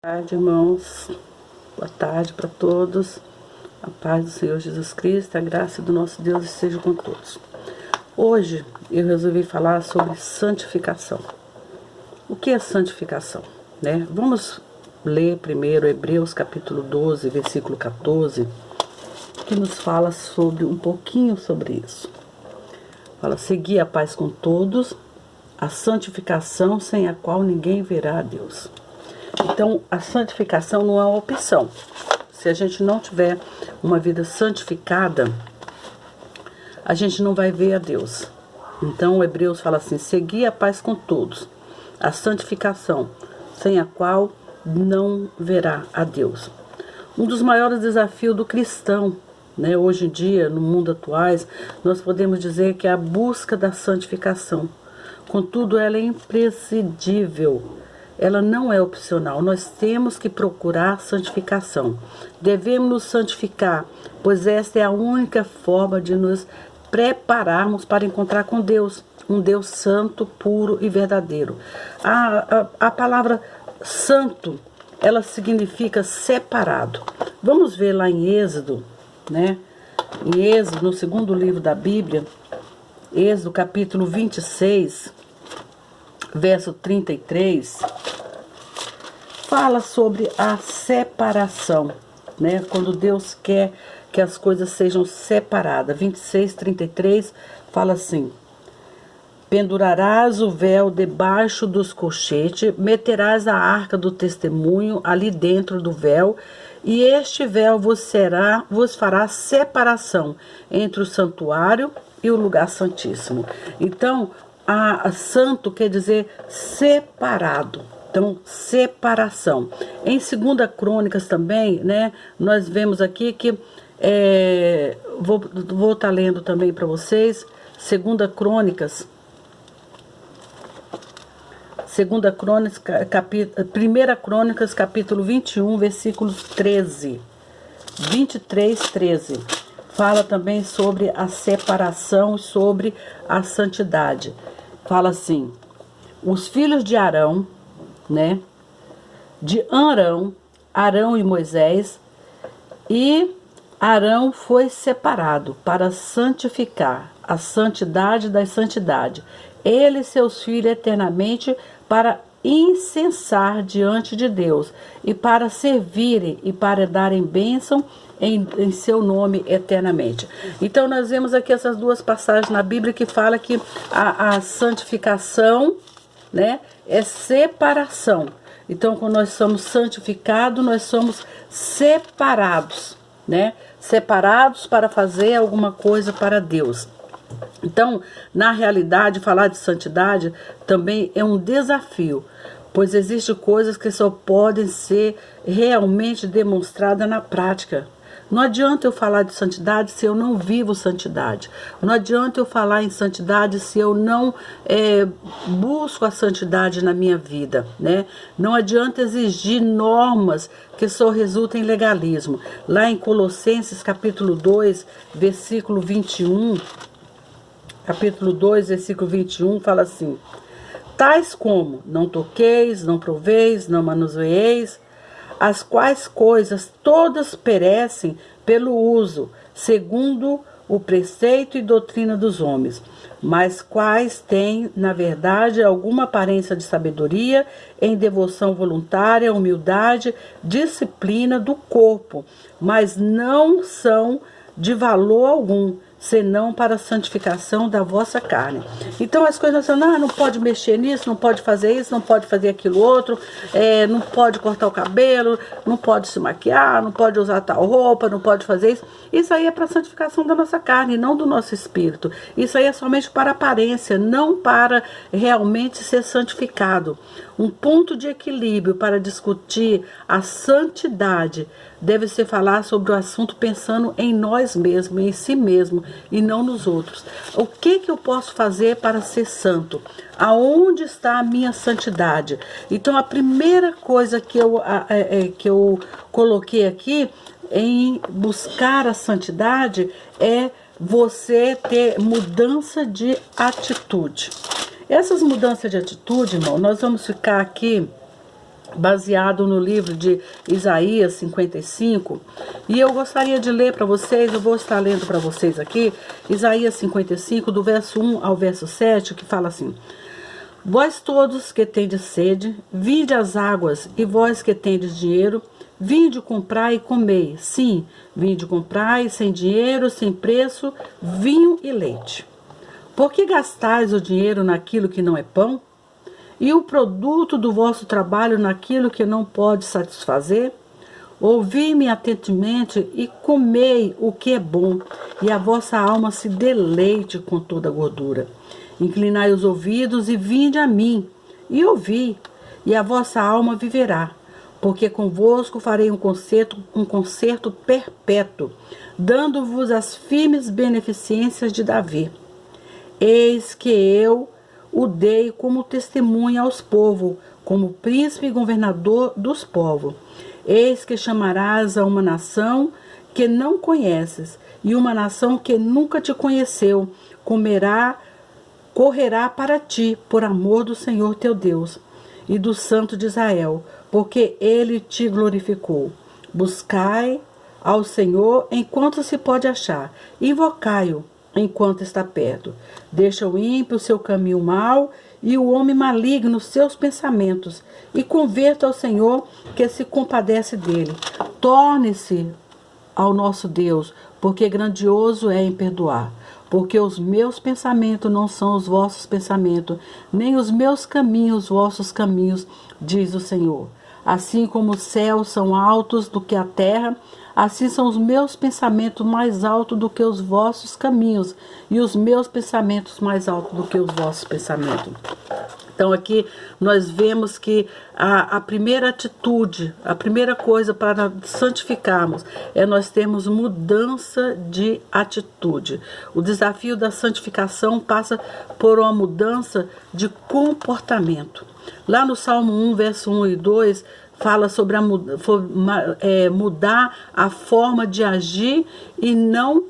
Boa tarde, irmãos. Boa tarde para todos. A paz do Senhor Jesus Cristo, a graça do nosso Deus esteja com todos. Hoje eu resolvi falar sobre santificação. O que é santificação, né? Vamos ler primeiro Hebreus capítulo 12, versículo 14, que nos fala sobre um pouquinho sobre isso. Fala: segui a paz com todos, a santificação sem a qual ninguém verá a Deus. Então, a santificação não é uma opção. Se a gente não tiver uma vida santificada, a gente não vai ver a Deus. Então, o Hebreus fala assim: segui a paz com todos, a santificação, sem a qual não verá a Deus. Um dos maiores desafios do cristão, né, hoje em dia, no mundo atual, nós podemos dizer que é a busca da santificação. Contudo, ela é imprescindível. Ela não é opcional, nós temos que procurar santificação. Devemos nos santificar, pois esta é a única forma de nos prepararmos para encontrar com Deus, um Deus santo, puro e verdadeiro. A palavra santo, ela significa separado. Vamos ver lá em Êxodo, né? Em Êxodo, no segundo livro da Bíblia, Êxodo capítulo 26, verso 33, fala sobre a separação, né? Quando Deus quer que as coisas sejam separadas. 26, 33 fala assim: pendurarás o véu debaixo dos colchetes, meterás a arca do testemunho ali dentro do véu, e este véu vos fará separação entre o santuário e o lugar santíssimo. Então, a santo quer dizer separado. Então, separação. Em 2 Crônicas também, né, nós vemos aqui que, vou estar lendo também para vocês, 2 Crônicas, 1 Crônicas, capítulo 21, versículos 13, 23, 13. Fala também sobre a separação, sobre a santidade. Fala assim: os filhos de Arão, né? De Arão e Moisés, e Arão foi separado para santificar a santidade da santidade, ele e seus filhos eternamente, para incensar diante de Deus, e para servirem e para darem bênção em seu nome eternamente. Então nós vemos aqui essas duas passagens na Bíblia que fala que a santificação, né, é separação. Então, quando nós somos santificados, nós somos separados, né? Separados para fazer alguma coisa para Deus. Então, na realidade, falar de santidade também é um desafio, pois existem coisas que só podem ser realmente demonstradas na prática. Não adianta eu falar de santidade se eu não vivo santidade. Não adianta eu falar em santidade se eu não busco a santidade na minha vida, né? Não adianta exigir normas que só resultam em legalismo. Lá em Colossenses capítulo 2, versículo 21, capítulo 2, versículo 21, fala assim: tais como: não toqueis, não proveis, não manuseeis, as quais coisas todas perecem pelo uso, segundo o preceito e doutrina dos homens, mas quais têm, na verdade, alguma aparência de sabedoria, em devoção voluntária, humildade, disciplina do corpo, mas não são de valor algum, senão para a santificação da vossa carne. Então as coisas são: não pode mexer nisso, não pode fazer isso, não pode fazer aquilo outro, não pode cortar o cabelo, não pode se maquiar, não pode usar tal roupa, não pode fazer isso. Isso aí é para a santificação da nossa carne, não do nosso espírito. Isso aí é somente para aparência, não para realmente ser santificado. Um ponto de equilíbrio para discutir a santidade deve ser falar sobre o assunto pensando em nós mesmos, em si mesmo, e não nos outros. O que eu posso fazer para ser santo? Aonde está a minha santidade? Então, a primeira coisa que eu coloquei aqui em buscar a santidade é você ter mudança de atitude. Essas mudanças de atitude, irmão, nós vamos ficar aqui baseado no livro de Isaías 55, e eu gostaria de ler para vocês, eu vou estar lendo para vocês aqui, Isaías 55, do verso 1 ao verso 7, que fala assim: Vós todos que tendes sede, vinde às águas, e vós que tendes dinheiro, vinde comprai e comei. Sim, vinde comprai sem dinheiro, sem preço, vinho e leite. Por que gastais o dinheiro naquilo que não é pão? E o produto do vosso trabalho naquilo que não pode satisfazer? Ouvi-me atentamente e comei o que é bom, e a vossa alma se deleite com toda a gordura. Inclinai os ouvidos e vinde a mim, e ouvi, e a vossa alma viverá. Porque convosco farei um concerto perpétuo, dando-vos as firmes beneficências de Davi. Eis que eu o dei como testemunha aos povos, como príncipe e governador dos povos. Eis que chamarás a uma nação que não conheces, e uma nação que nunca te conheceu, correrá para ti, por amor do Senhor teu Deus, e do Santo de Israel, porque ele te glorificou. Buscai ao Senhor enquanto se pode achar, invocai-o enquanto está perto. Deixa o ímpio o seu caminho mau e o homem maligno seus pensamentos, e converta ao Senhor, que se compadece dele. Torne-se ao nosso Deus, porque grandioso é em perdoar. Porque os meus pensamentos não são os vossos pensamentos, nem os meus caminhos os vossos caminhos, diz o Senhor. Assim como os céus são altos do que a terra, assim são os meus pensamentos mais altos do que os vossos caminhos, e os meus pensamentos mais altos do que os vossos pensamentos. Então aqui nós vemos que a primeira atitude, a primeira coisa para santificarmos é nós termos mudança de atitude. O desafio da santificação passa por uma mudança de comportamento. Lá no Salmo 1, verso 1 e 2, fala sobre mudar a forma de agir e não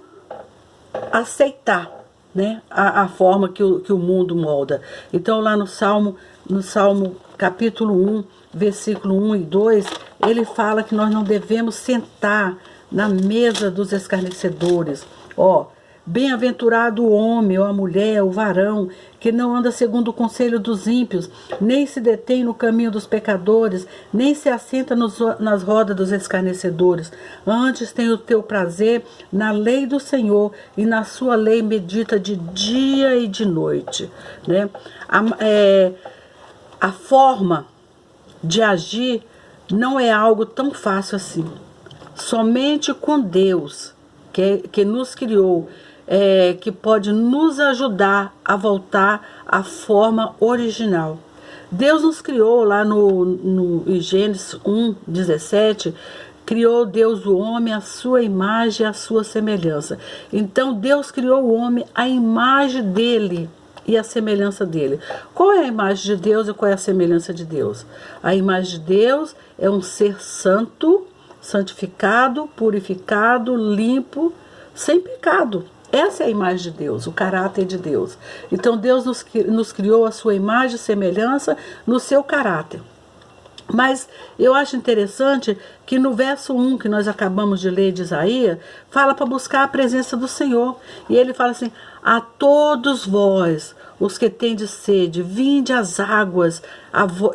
aceitar, né, a forma que o mundo molda. Então lá no Salmo capítulo 1, versículo 1 e 2, ele fala que nós não devemos sentar na mesa dos escarnecedores. Bem-aventurado o homem, ou a mulher, o varão, que não anda segundo o conselho dos ímpios, nem se detém no caminho dos pecadores, nem se assenta nas rodas dos escarnecedores. Antes tem o teu prazer na lei do Senhor, e na sua lei medita de dia e de noite. Né? A forma de agir não é algo tão fácil assim. Somente com Deus, que nos criou, que pode nos ajudar a voltar à forma original. Deus nos criou lá no Gênesis 1:17, criou Deus o homem à sua imagem e à sua semelhança. Então Deus criou o homem à imagem dele e à semelhança dele. Qual é a imagem de Deus e qual é a semelhança de Deus? A imagem de Deus é um ser santo, santificado, purificado, limpo, sem pecado. Essa é a imagem de Deus, o caráter de Deus. Então Deus nos criou a sua imagem e semelhança no seu caráter. Mas eu acho interessante que no verso 1 que nós acabamos de ler de Isaías, fala para buscar a presença do Senhor. E ele fala assim: a todos vós, os que tendes sede, vinde às águas,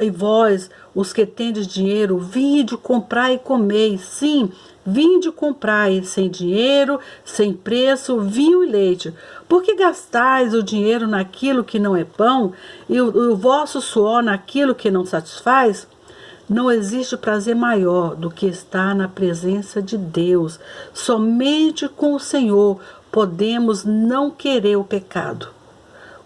e vós, os que tendes dinheiro, vinde comprai e comei. Sim, vinde comprai sem dinheiro, sem preço, vinho e leite. Por que gastais o dinheiro naquilo que não é pão, e o vosso suor naquilo que não satisfaz? Não existe prazer maior do que estar na presença de Deus. Somente com o Senhor podemos não querer o pecado.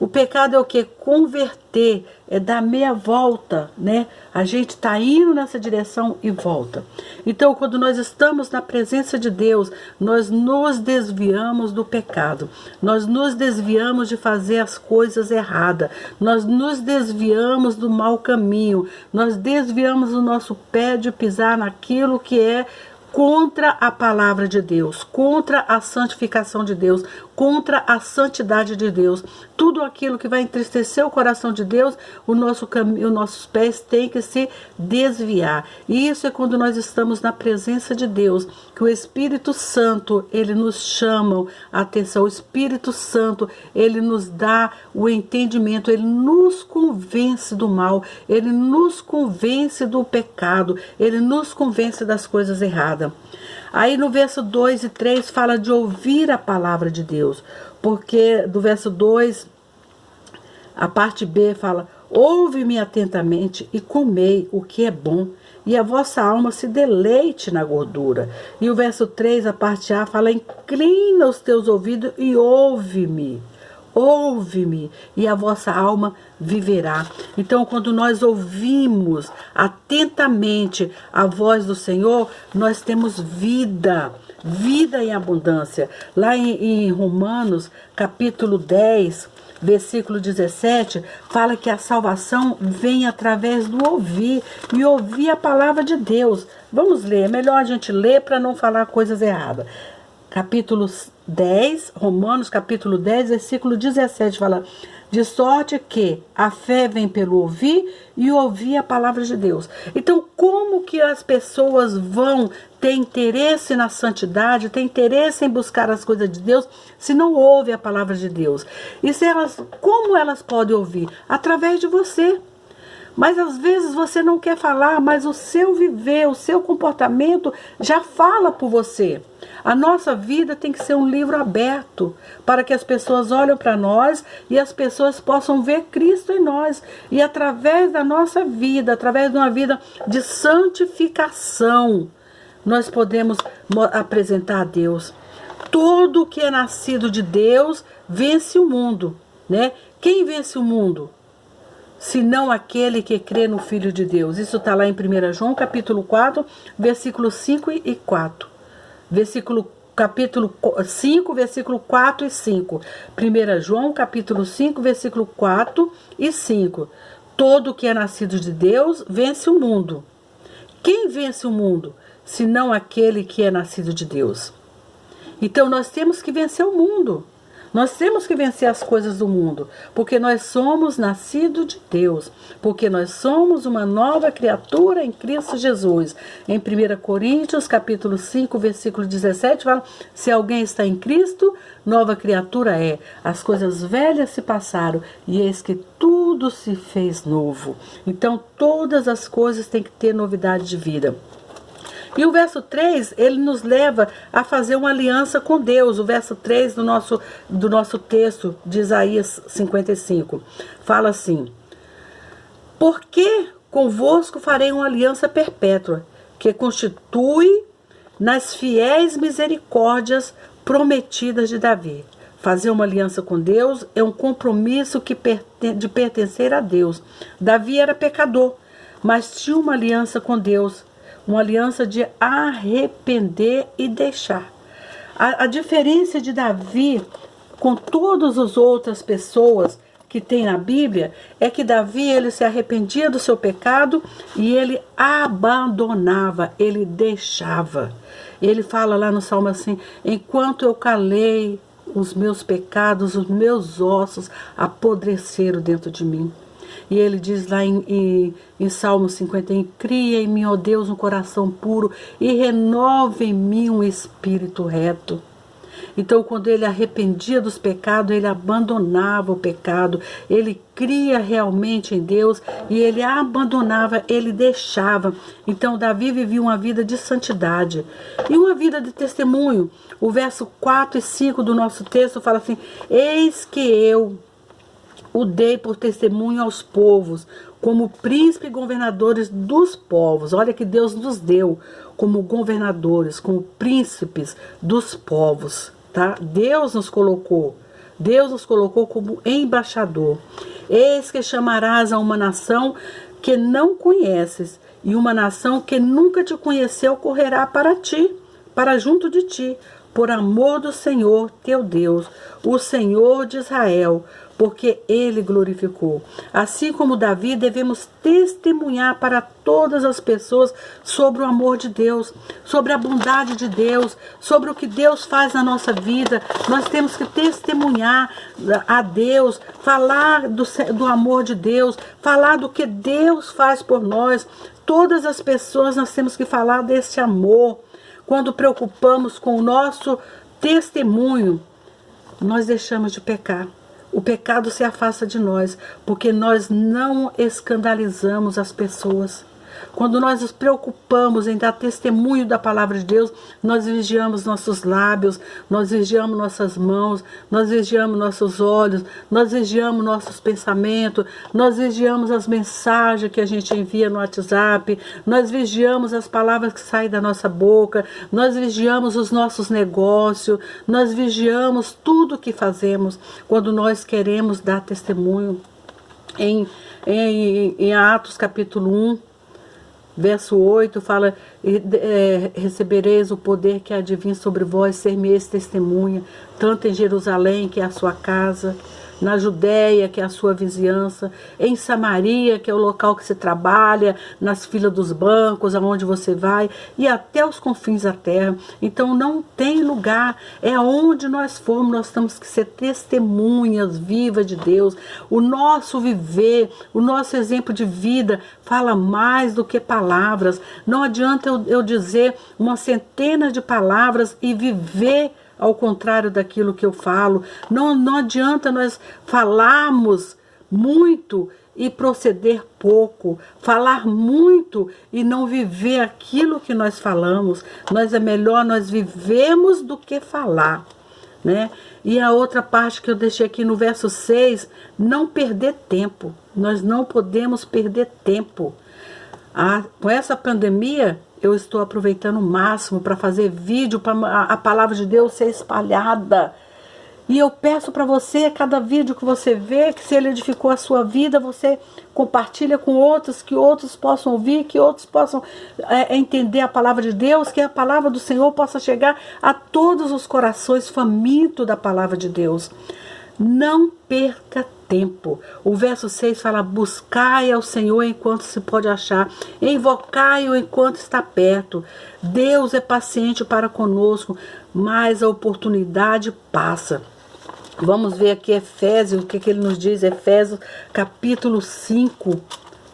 O pecado é o que? Converter, é dar meia volta, né? A gente está indo nessa direção e volta. Então, quando nós estamos na presença de Deus, nós nos desviamos do pecado. Nós nos desviamos de fazer as coisas erradas. Nós nos desviamos do mau caminho. Nós desviamos o nosso pé de pisar naquilo que é contra a palavra de Deus, contra a santificação de Deus, contra a santidade de Deus. Tudo aquilo que vai entristecer o coração de Deus, o nosso caminho, os nossos pés têm que se desviar. E isso é quando nós estamos na presença de Deus, que o Espírito Santo, ele nos chama a atenção. O Espírito Santo, ele nos dá o entendimento, ele nos convence do mal, ele nos convence do pecado, ele nos convence das coisas erradas. Aí no verso 2 e 3 fala de ouvir a palavra de Deus, porque do verso 2, a parte B fala: ouve-me atentamente e comei o que é bom, e a vossa alma se deleite na gordura. E o verso 3, a parte A, fala: inclina os teus ouvidos e ouve-me. Ouve-me, e a vossa alma viverá. Então, quando nós ouvimos atentamente a voz do Senhor, nós temos vida, vida em abundância. Lá em Romanos, capítulo 10, versículo 17, fala que a salvação vem através do ouvir, e ouvir a palavra de Deus. Vamos ler, é melhor a gente ler para não falar coisas erradas. Capítulo 10, Romanos capítulo 10, versículo 17, fala: de sorte que a fé vem pelo ouvir e ouvir a palavra de Deus. Então, como que as pessoas vão ter interesse na santidade, ter interesse em buscar as coisas de Deus, se não ouvem a palavra de Deus? E se elas, como elas podem ouvir? Através de você. Mas às vezes você não quer falar, mas o seu viver, o seu comportamento já fala por você. A nossa vida tem que ser um livro aberto, para que as pessoas olhem para nós e as pessoas possam ver Cristo em nós. E através da nossa vida, através de uma vida de santificação, nós podemos apresentar a Deus. Todo que é nascido de Deus vence o mundo, né? Quem vence o mundo? Senão aquele que crê no Filho de Deus. Isso está lá em 1 João, capítulo 4, versículos 5 e 4. Capítulo 5, versículo 4 e 5. 1 João, capítulo 5, versículo 4 e 5. Todo que é nascido de Deus vence o mundo. Quem vence o mundo? Senão aquele que é nascido de Deus. Então nós temos que vencer o mundo. Nós temos que vencer as coisas do mundo, porque nós somos nascidos de Deus, porque nós somos uma nova criatura em Cristo Jesus. Em 1 Coríntios, capítulo 5, versículo 17, fala: se alguém está em Cristo, nova criatura é. As coisas velhas se passaram, e eis que tudo se fez novo. Então, todas as coisas têm que ter novidade de vida. E o verso 3, ele nos leva a fazer uma aliança com Deus. O verso 3 do nosso texto de Isaías 55 fala assim: porque convosco farei uma aliança perpétua, que constitui nas fiéis misericórdias prometidas de Davi. Fazer uma aliança com Deus é um compromisso de pertencer a Deus. Davi era pecador, mas tinha uma aliança com Deus. Uma aliança de arrepender e deixar. A diferença de Davi com todas as outras pessoas que tem na Bíblia é que Davi, ele se arrependia do seu pecado e ele abandonava, ele deixava. Ele fala lá no Salmo assim: enquanto eu calei os meus pecados, os meus ossos apodreceram dentro de mim. E ele diz lá em Salmo 50, cria em mim, ó Deus, um coração puro e renova em mim um espírito reto. Então, quando ele arrependia dos pecados, ele abandonava o pecado, ele cria realmente em Deus e ele abandonava, ele deixava. Então, Davi vivia uma vida de santidade e uma vida de testemunho. O verso 4 e 5 do nosso texto fala assim: eis que eu o dei por testemunho aos povos, como príncipe e governadores dos povos. Olha que Deus nos deu como governadores, como príncipes dos povos, tá? Deus nos colocou como embaixador. Eis que chamarás a uma nação que não conheces, e uma nação que nunca te conheceu correrá para ti, para junto de ti, por amor do Senhor teu Deus, o Senhor de Israel, porque ele glorificou. Assim como Davi, devemos testemunhar para todas as pessoas sobre o amor de Deus, sobre a bondade de Deus, sobre o que Deus faz na nossa vida. Nós temos que testemunhar a Deus, falar do amor de Deus, falar do que Deus faz por nós. Todas as pessoas nós temos que falar desse amor. Quando preocupamos com o nosso testemunho, nós deixamos de pecar. O pecado se afasta de nós, porque nós não escandalizamos as pessoas. Quando nós nos preocupamos em dar testemunho da palavra de Deus, nós vigiamos nossos lábios, nós vigiamos nossas mãos, nós vigiamos nossos olhos, nós vigiamos nossos pensamentos, nós vigiamos as mensagens que a gente envia no WhatsApp, nós vigiamos as palavras que saem da nossa boca, nós vigiamos os nossos negócios, nós vigiamos tudo que fazemos quando nós queremos dar testemunho. Em Atos capítulo 1, verso 8, fala, recebereis o poder que há de vir sobre vós, ser-me-eis testemunha, tanto em Jerusalém, que é a sua casa, na Judéia, que é a sua vizinhança, em Samaria, que é o local que você trabalha, nas filas dos bancos, aonde você vai, e até os confins da terra. Então não tem lugar, é onde nós formos, nós temos que ser testemunhas vivas de Deus. O nosso viver, o nosso exemplo de vida fala mais do que palavras. Não adianta eu dizer uma centena de palavras e viver ao contrário daquilo que eu falo. Não adianta nós falarmos muito e proceder pouco, falar muito e não viver aquilo que nós falamos. É melhor nós vivemos do que falar, né? E a outra parte que eu deixei aqui no verso 6, não perder tempo. Nós não podemos perder tempo. Com essa pandemia, eu estou aproveitando o máximo para fazer vídeo, para a palavra de Deus ser espalhada. E eu peço para você, cada vídeo que você vê, que se ele edificou a sua vida, você compartilha com outros, que outros possam ouvir, que outros possam entender a palavra de Deus, que a palavra do Senhor possa chegar a todos os corações famintos da palavra de Deus. Não perca tempo. O verso 6 fala, buscai ao Senhor enquanto se pode achar, invocai-o enquanto está perto. Deus é paciente para conosco, mas a oportunidade passa. Vamos ver aqui Efésios, o que ele nos diz, Efésios capítulo 5,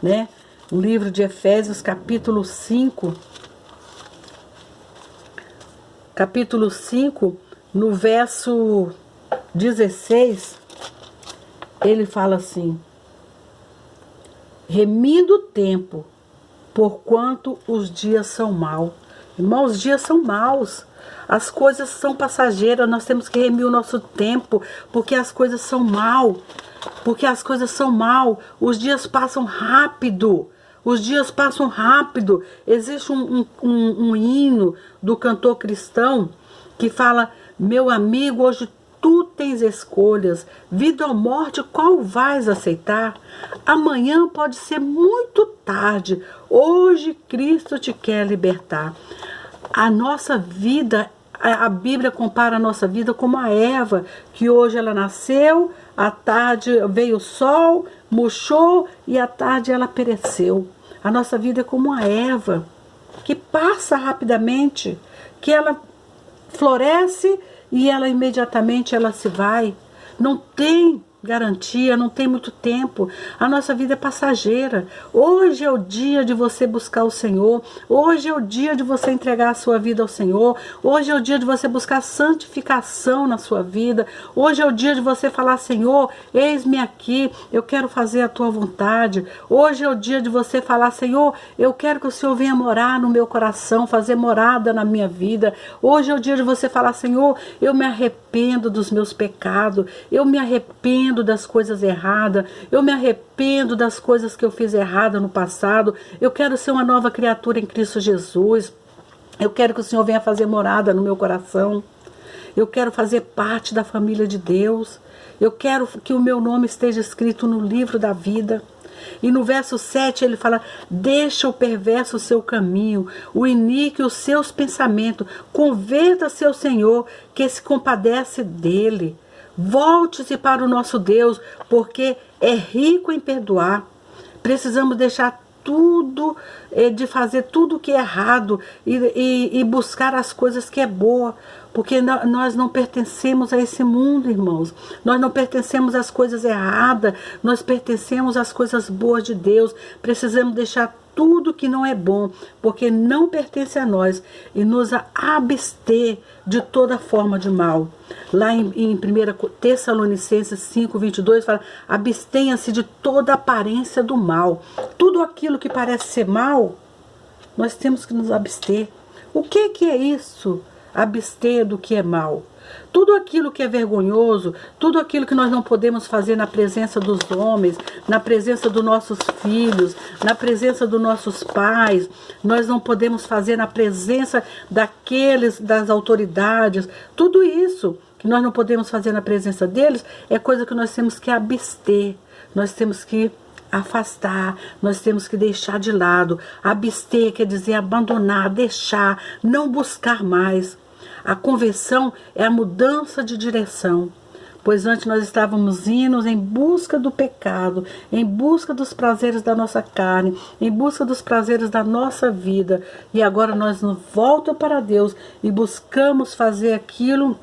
né? O livro de Efésios capítulo 5, no verso 16, ele fala assim, remindo o tempo, porquanto os dias são maus. Irmãos, os dias são maus, as coisas são passageiras, nós temos que remir o nosso tempo, porque as coisas são maus, os dias passam rápido. Existe um hino do cantor cristão que fala, meu amigo, hoje tu tens escolhas, vida ou morte, qual vais aceitar? Amanhã pode ser muito tarde, hoje Cristo te quer libertar. A nossa vida, a Bíblia compara a nossa vida como a Eva, que hoje ela nasceu, à tarde veio o sol, murchou e à tarde ela pereceu. A nossa vida é como a Eva, que passa rapidamente, que ela floresce e ela imediatamente ela se vai. Não tem garantia, não tem muito tempo. A nossa vida é passageira. Hoje é o dia de você buscar o Senhor. Hoje é o dia de você entregar a sua vida ao Senhor. Hoje é o dia de você buscar santificação na sua vida. Hoje é o dia de você falar, Senhor, eis-me aqui, eu quero fazer a tua vontade. Hoje é o dia de você falar, Senhor, eu quero que o Senhor venha morar no meu coração, fazer morada na minha vida. Hoje é o dia de você falar, Senhor, eu me arrependo dos meus pecados, eu me arrependo das coisas erradas, eu me arrependo das coisas que eu fiz errada no passado, eu quero ser uma nova criatura em Cristo Jesus, eu quero que o Senhor venha fazer morada no meu coração, eu quero fazer parte da família de Deus, eu quero que o meu nome esteja escrito no livro da vida. E no verso 7 ele fala, deixa o perverso o seu caminho, o iníquo os seus pensamentos, converta-se ao Senhor, que se compadece dele. Volte-se para o nosso Deus, porque é rico em perdoar. Precisamos deixar tudo, de fazer tudo que é errado e buscar as coisas que é boa, porque nós não pertencemos a esse mundo, irmãos. Nós não pertencemos às coisas erradas, nós pertencemos às coisas boas de Deus. Precisamos deixar tudo que não é bom, porque não pertence a nós, e nos abster de toda forma de mal. Lá em 1 Tessalonicenses 5:22 fala: abstenha-se de toda aparência do mal. Tudo aquilo que parece ser mal, nós temos que nos abster. O que é isso? Abster do que é mal. Tudo aquilo que é vergonhoso, tudo aquilo que nós não podemos fazer na presença dos homens, na presença dos nossos filhos, na presença dos nossos pais, nós não podemos fazer na presença das autoridades. Tudo isso que nós não podemos fazer na presença deles é coisa que nós temos que abster, nós temos que afastar, nós temos que deixar de lado. Abster quer dizer abandonar, deixar, não buscar mais. A conversão é a mudança de direção, pois antes nós estávamos indo em busca do pecado, em busca dos prazeres da nossa carne, em busca dos prazeres da nossa vida, e agora nós nos voltamos para Deus e buscamos fazer aquilo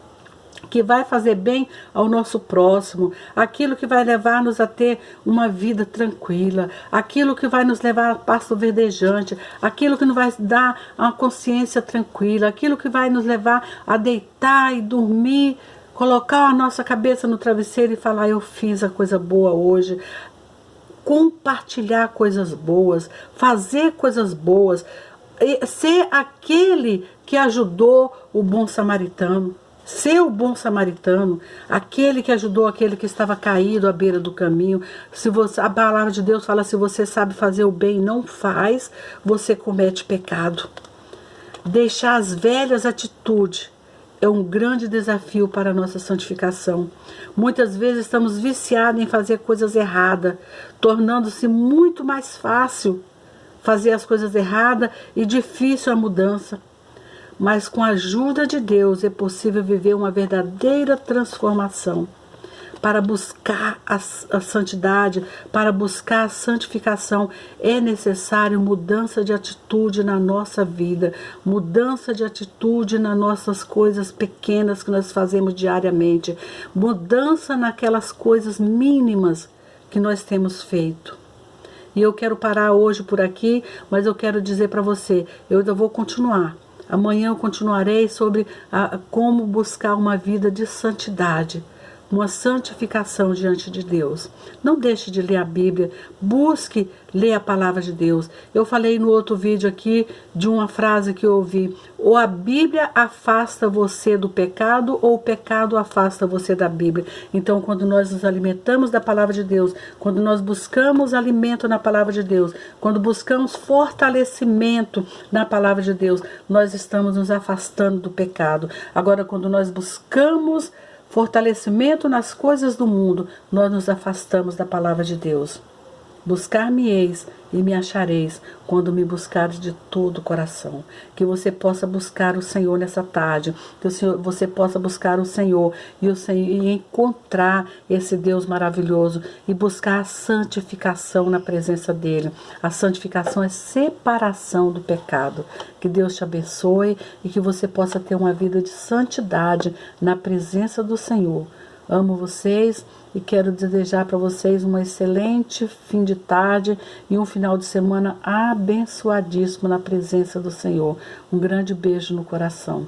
que vai fazer bem ao nosso próximo, aquilo que vai levar-nos a ter uma vida tranquila, aquilo que vai nos levar a pasto verdejante, aquilo que nos vai dar uma consciência tranquila, aquilo que vai nos levar a deitar e dormir, colocar a nossa cabeça no travesseiro e falar: eu fiz a coisa boa hoje. Compartilhar coisas boas, fazer coisas boas, ser aquele que ajudou o bom samaritano. Ser o bom samaritano, aquele que ajudou aquele que estava caído à beira do caminho. A palavra de Deus fala: se você sabe fazer o bem e não faz, você comete pecado. Deixar as velhas atitudes é um grande desafio para a nossa santificação. Muitas vezes estamos viciados em fazer coisas erradas, tornando-se muito mais fácil fazer as coisas erradas e difícil a mudança. Mas com a ajuda de Deus é possível viver uma verdadeira transformação. Para buscar a santidade, para buscar a santificação, é necessário mudança de atitude na nossa vida, mudança de atitude nas nossas coisas pequenas que nós fazemos diariamente, mudança naquelas coisas mínimas que nós temos feito. E eu quero parar hoje por aqui, mas eu quero dizer para você, eu ainda vou continuar. Amanhã eu continuarei sobre como buscar uma vida de santidade, uma santificação diante de Deus. Não deixe de ler a Bíblia, busque ler a palavra de Deus. Eu falei no outro vídeo aqui de uma frase que eu ouvi: ou a Bíblia afasta você do pecado, ou o pecado afasta você da Bíblia. Então, quando nós nos alimentamos da palavra de Deus, quando nós buscamos alimento na palavra de Deus, quando buscamos fortalecimento na palavra de Deus, nós estamos nos afastando do pecado. Agora, quando nós buscamos fortalecimento nas coisas do mundo, nós nos afastamos da palavra de Deus. Buscar-me-eis e me achareis quando me buscares de todo o coração. Que você possa buscar o Senhor nessa tarde, que você possa buscar o Senhor e encontrar esse Deus maravilhoso e buscar a santificação na presença dele. A santificação é separação do pecado. Que Deus te abençoe e que você possa ter uma vida de santidade na presença do Senhor. Amo vocês e quero desejar para vocês um excelente fim de tarde e um final de semana abençoadíssimo na presença do Senhor. Um grande beijo no coração.